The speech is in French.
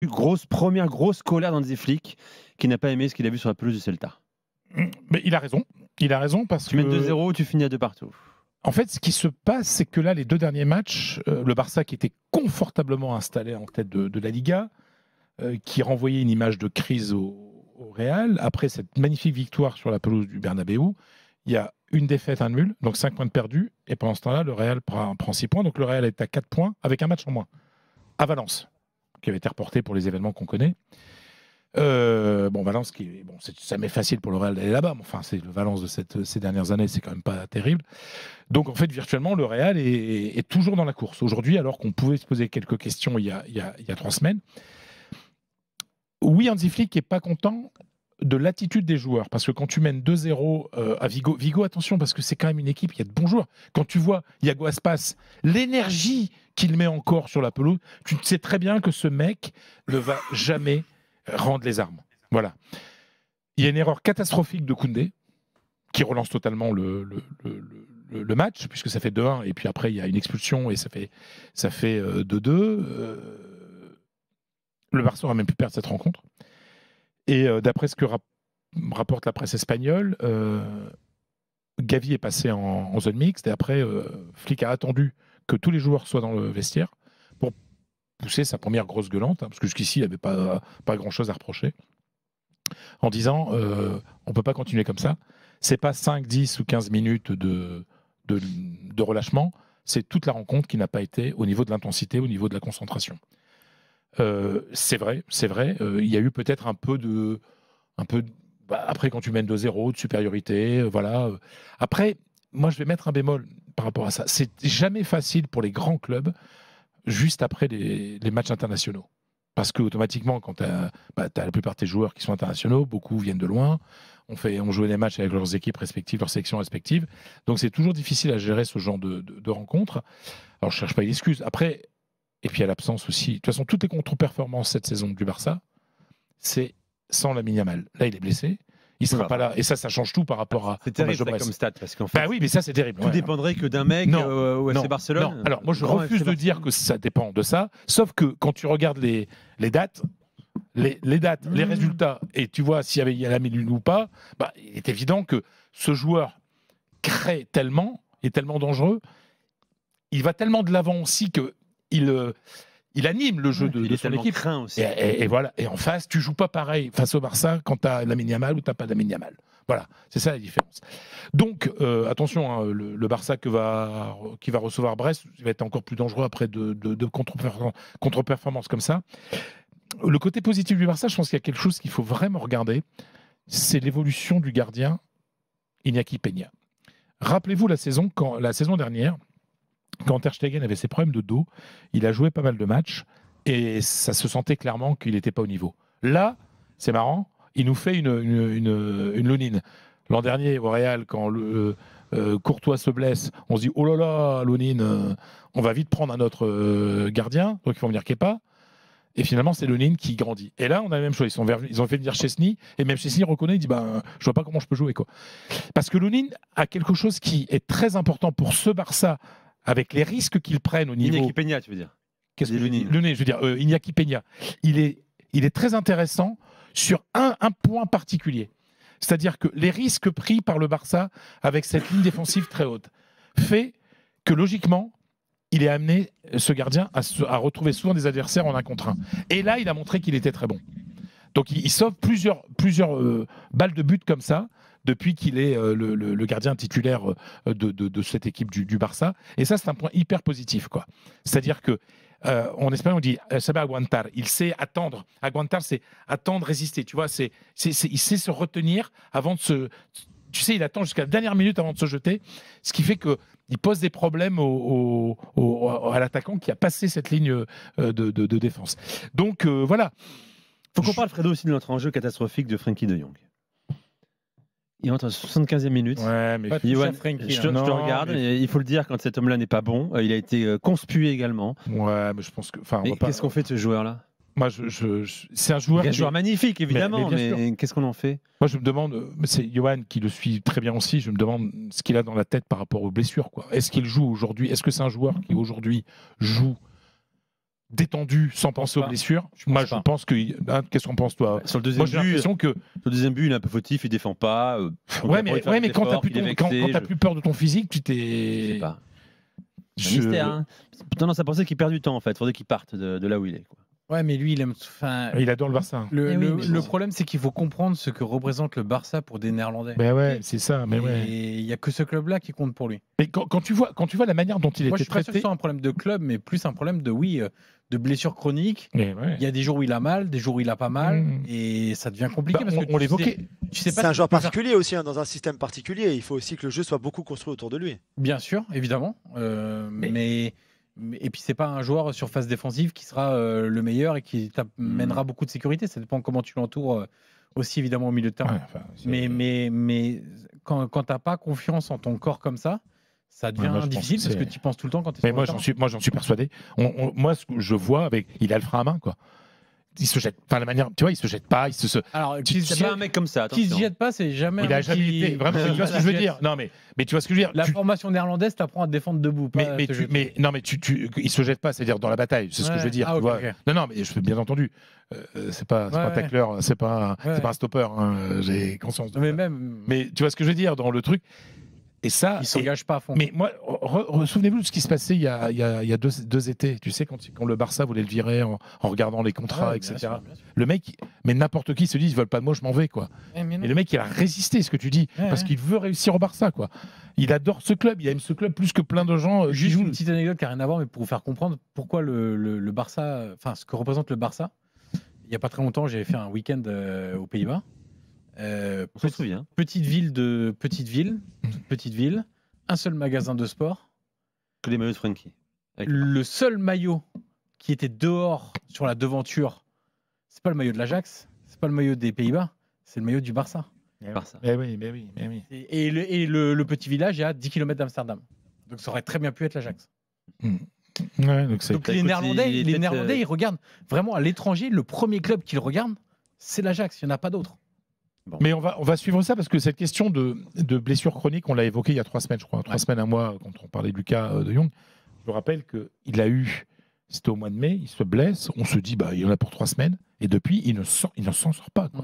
première grosse colère d'Hansi Flick qui n'a pas aimé ce qu'il a vu sur la pelouse du Celta. Mais il a raison. Parce tu que mènes 2-0, tu finis à 2 partout. En fait, ce qui se passe, c'est que là, les 2 derniers matchs, le Barça qui était confortablement installé en tête de la Liga, qui renvoyait une image de crise au Real, après cette magnifique victoire sur la pelouse du Bernabéu, il y a une défaite, un nul, donc 5 points de perdus, et pendant ce temps-là, le Real prend 6 points, donc le Real est à 4 points, avec un match en moins, à Valence, qui avait été reporté pour les événements qu'on connaît. Valence, ça m'est facile pour le Real d'aller là-bas, mais enfin, c'est le Valence de ces dernières années, c'est quand même pas terrible. Donc en fait, virtuellement, le Real est toujours dans la course. Aujourd'hui, alors qu'on pouvait se poser quelques questions il y a 3 semaines, oui, Hansi Flick n'est pas content de l'attitude des joueurs, parce que quand tu mènes 2-0 à Vigo, attention, parce que c'est quand même une équipe, il y a de bons joueurs. Quand tu vois Iago Aspas, l'énergie qu'il met encore sur la pelouse, tu sais très bien que ce mec ne va jamais rendre les armes. Voilà. Il y a une erreur catastrophique de Koundé, qui relance totalement le match, puisque ça fait 2-1, et puis après il y a une expulsion, et ça fait 2-2. Le Barça aurait même pu perdre cette rencontre. Et d'après ce que rapporte la presse espagnole, Gavi est passé en zone mixte, et après Flick a attendu que tous les joueurs soient dans le vestiaire pour pousser sa première grosse gueulante, parce que jusqu'ici il n'avait pas grand-chose à reprocher, en disant on ne peut pas continuer comme ça. C'est pas 5, 10 ou 15 minutes de relâchement, c'est toute la rencontre qui n'a pas été au niveau de l'intensité, au niveau de la concentration. C'est vrai. Il y a eu peut-être un peu après, quand tu mènes 2-0, de supériorité, voilà. Après, moi, je vais mettre un bémol par rapport à ça. C'est jamais facile pour les grands clubs juste après les matchs internationaux. Parce qu'automatiquement, quand tu as la plupart de tes joueurs qui sont internationaux, beaucoup viennent de loin, on joue des matchs avec leurs équipes respectives, leurs sélections respectives. Donc, c'est toujours difficile à gérer ce genre de rencontres. Alors, je ne cherche pas d'excuses. Après, et puis à l'absence aussi. De toute façon, toutes les contre-performances cette saison du Barça, c'est sans Lamine Yamal. Là, il est blessé. Il ne sera pas là. Et ça change tout par rapport à. C'est terrible comme stat. Parce qu'en fait, oui, mais ça, c'est terrible. Tout dépendrait que d'un mec au FC Barcelone. Non. Alors, moi, je refuse de dire que ça dépend de ça. Sauf que quand tu regardes les dates, les résultats, et tu vois s'il y avait Lamine ou pas, il est évident que ce joueur crée tellement, est tellement dangereux, il va tellement de l'avant aussi que il anime le jeu de son équipe. Aussi. Et voilà. Et en face, tu joues pas pareil face au Barça quand tu as Lamine Yamal ou tu n'as pas Lamine Yamal. Voilà, c'est ça la différence. Donc, attention, hein, le Barça qui va recevoir Brest, il va être encore plus dangereux après de contre-performances comme ça. Le côté positif du Barça, je pense qu'il y a quelque chose qu'il faut vraiment regarder, c'est l'évolution du gardien Iñaki Peña. Rappelez-vous la saison dernière, quand Ter Stegen avait ses problèmes de dos, il a joué pas mal de matchs et ça se sentait clairement qu'il n'était pas au niveau. Là, c'est marrant, il nous fait une Lounine. L'an dernier, au Real, quand Courtois se blesse, on se dit « Oh là là, Lounine, on va vite prendre un autre gardien, donc il faut venir Kepa ». Et finalement, c'est Lounine qui grandit. Et là, on a la même chose. Ils ont fait venir Chesney, et même Chesney reconnaît, il dit je vois pas comment je peux jouer, quoi. Parce que Lounine a quelque chose qui est très important pour ce Barça, avec les risques qu'ils prennent au niveau. Iñaki Peña, tu veux dire? Qu'est-ce que Lounine, je veux dire Iñaki Peña. Il est très intéressant sur un point particulier. C'est-à-dire que les risques pris par le Barça avec cette ligne défensive très haute fait que logiquement, il est amené, ce gardien, à retrouver souvent des adversaires en 1 contre 1. Et là, il a montré qu'il était très bon. Donc, il sauve plusieurs balles de but comme ça, depuis qu'il est le gardien titulaire de cette équipe du Barça. Et ça, c'est un point hyper positif, quoi. C'est-à-dire que en espagnol, on dit saber aguantar. Il sait attendre. Aguantar, c'est attendre, résister. Tu vois, il sait se retenir avant de se. Tu sais, il attend jusqu'à la dernière minute avant de se jeter, ce qui fait qu'il pose des problèmes à l'attaquant qui a passé cette ligne de défense. Donc voilà. Il faut qu'on parle, Fredo, aussi de notre enjeu catastrophique de Frenkie de Jong. Il entre à la 75e minute. Ouais, mais Yoann, je te regarde. Mais... Il faut le dire, quand cet homme-là n'est pas bon, il a été conspué également. Ouais, mais je pense que. Qu'est-ce qu'on fait de ce joueur-là? Moi, c'est un joueur. Un joueur magnifique, évidemment, mais qu'est-ce qu'on en fait? Moi, je me demande, c'est Yoann qui le suit très bien aussi, je me demande ce qu'il a dans la tête par rapport aux blessures, quoi. Est-ce qu'il joue aujourd'hui? Est-ce que c'est un joueur qui aujourd'hui joue détendu sans penser aux pas. blessures. Je pense Moi, pas. je pense que. Qu'est-ce qu'on pense, toi? Sur le Moi, deuxième j'ai but, l'impression que. il est un peu fautif, il défend pas. Ouais, mais quand t'as plus, quand t'as plus peur de ton physique, tu Je sais t'es. pas. C'est un mystère. Hein. Tendance à penser qu'il perd du temps en fait. Faudrait qu'il parte de là où il est. Quoi. Ouais, mais lui, il aime. Enfin, Il adore le Barça. le problème, c'est qu'il faut comprendre ce que représente le Barça pour des Néerlandais. Ben ouais, c'est ça. Mais ouais. Et il y a que ce club-là qui compte pour lui. Mais quand tu vois la manière dont il Moi, je était suis pas sûr que traité. ce soit un problème de club, mais plus un problème de blessure chronique. Mais ouais. Il y a des jours où il a mal, des jours où il a pas mal, et ça devient compliqué parce que on l'évoquait. Tu sais pas C'est un si joueur tu peux faire- particulier aussi, hein, dans un système particulier. Il faut aussi que le jeu soit beaucoup construit autour de lui. Bien sûr, évidemment, mais et puis c'est pas un joueur sur phase défensive qui sera le meilleur et qui mènera beaucoup de sécurité. Ça dépend comment tu l'entoures aussi évidemment au milieu de terrain. Ouais, enfin, mais quand t'as pas confiance en ton corps comme ça devient moi, je pense difficile que parce que c'est- tu penses tout le temps quand tu es Mais sur moi, le terrain. j'en suis persuadé. Moi, ce que je vois il a le frein à main, quoi. Il se jette. Enfin, la manière, tu vois, il se jette pas. Alors, C'est pas un mec comme ça. qui se attention. jette pas, c'est jamais. Il a un jamais qui- été. Vraiment, tu vois ce que je veux dire. Non, mais tu vois ce que je veux dire. La formation néerlandaise t'apprend à te défendre debout. Pas à te jeter. Il se jette pas, c'est-à-dire dans la bataille. C'est ce que Ouais. je veux dire. Ah, tu ok, vois. ok. Non, mais bien entendu. C'est pas un tacleur, c'est pas un stopper. Hein, j'ai conscience. De Mais ça. même. Mais tu vois ce que je veux dire dans le truc. Et ça. Il s'engage pas à fond. Mais moi, souvenez-vous de ce qui se passait il y a deux étés. Tu sais, quand le Barça voulait le virer en regardant les contrats, Ouais, etc. bien sûr, bien sûr. Le mec, mais n'importe qui se dit, ils veulent pas de moi, je m'en vais, quoi. Mais non. Et le mec, il a résisté, ce que tu dis, Ouais, parce ouais. qu'il veut réussir au Barça, quoi. Il adore ce club, il aime ce club plus que plein de gens. Qui Juste jouent. une petite anecdote qui n'a rien à voir, mais pour vous faire comprendre pourquoi le Barça, enfin ce que représente le Barça. Il n'y a pas très longtemps, j'avais fait un week-end aux Pays-Bas. On s'en souvient. Petite ville, toute petite ville, un seul magasin de sport. Que les maillots de Frankie. Avec Le seul maillot qui était dehors sur la devanture, c'est pas le maillot de l'Ajax, c'est pas le maillot des Pays-Bas, c'est le maillot du Barça. le Barça. Mais oui. Et le petit village est à 10 km d'Amsterdam. Donc ça aurait très bien pu être l'Ajax. Ouais, donc c'est. Donc Écoute, les Néerlandais, il est peut-être, ils regardent vraiment à l'étranger, le premier club qu'ils regardent, c'est l'Ajax, il n'y en a pas d'autre. Mais on va suivre ça parce que cette question de blessure chronique, on l'a évoqué il y a 3 semaines, je crois. 3 semaines, un mois, quand on parlait du cas de Jong. Je rappelle qu'il a eu, c'était au mois de mai, il se blesse, on se dit, bah, il y en a pour 3 semaines, et depuis, il ne s'en sort pas. Quoi.